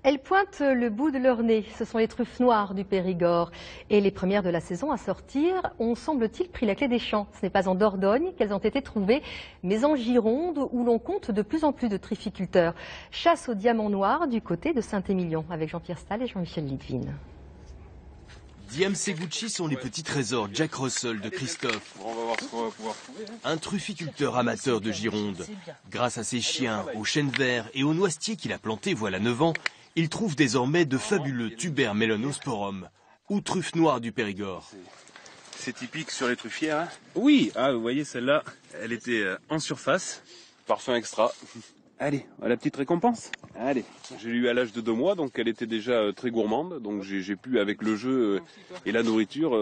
Elles pointent le bout de leur nez. Ce sont les truffes noires du Périgord. Et les premières de la saison à sortir ont, semble-t-il, pris la clé des champs. Ce n'est pas en Dordogne qu'elles ont été trouvées, mais en Gironde, où l'on compte de plus en plus de trufficulteurs. Chasse au diamant noir du côté de Saint-Émilion, avec Jean-Pierre Stahl et Jean-Michel Litvine. Diam Segucci sont les petits trésors Jack Russell de Christophe. On va voir ce qu'on va pouvoir trouver. Un trufficulteur amateur de Gironde. Grâce à ses chiens, aux chênes verts et aux noisetiers qu'il a plantés voilà 9 ans, il trouve désormais de fabuleux Tuber melanosporum, ou truffes noires du Périgord. C'est typique sur les truffières, hein? Oui, vous voyez celle-là, elle était en surface. Parfum extra. Allez, la petite récompense. Allez, j'ai eu à l'âge de 2 mois, donc elle était déjà très gourmande. Donc j'ai pu, avec le jeu et la nourriture,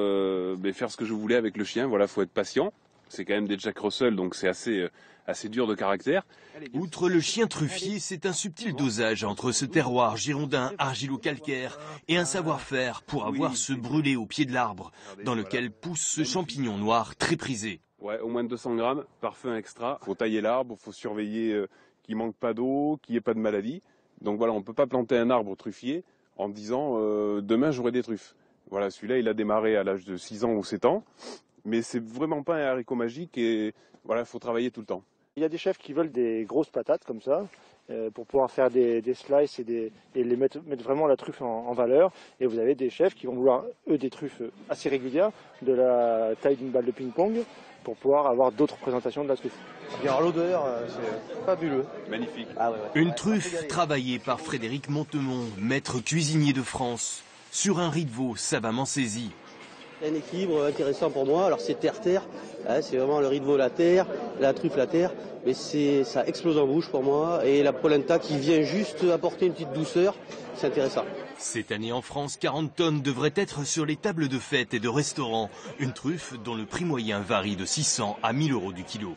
faire ce que je voulais avec le chien. Voilà, faut être patient. C'est quand même des Jack Russell, donc c'est assez dur de caractère. Outre le chien truffier, c'est un subtil dosage entre ce terroir girondin argilo-calcaire et un savoir-faire pour avoir ce brûlé au pied de l'arbre, dans lequel pousse ce champignon noir très prisé. Ouais, au moins de 200 grammes, parfum extra. Faut tailler l'arbre, faut surveiller qu'il manque pas d'eau, qu'il n'y ait pas de maladie. Donc voilà, on ne peut pas planter un arbre truffier en disant demain j'aurai des truffes. Voilà, celui-là il a démarré à l'âge de 6 ans ou 7 ans, mais c'est vraiment pas un haricot magique et voilà, il faut travailler tout le temps. Il y a des chefs qui veulent des grosses patates comme ça, pour pouvoir faire des slices et les mettre vraiment la truffe en valeur. Et vous avez des chefs qui vont vouloir, eux, des truffes assez régulières, de la taille d'une balle de ping-pong, pour pouvoir avoir d'autres présentations de la truffe. Alors l'odeur, c'est fabuleux. Magnifique. Une truffe travaillée par Frédéric Montemont, maître cuisinier de France, sur un riz de veau savamment saisi. Il y a un équilibre intéressant pour moi. Alors c'est terre-terre, c'est vraiment le riz de veau la terre, la truffe la terre, mais ça explose en bouche pour moi. Et la polenta qui vient juste apporter une petite douceur, c'est intéressant. Cette année en France, 40 tonnes devraient être sur les tables de fêtes et de restaurants. Une truffe dont le prix moyen varie de 600 à 1000 € du kilo.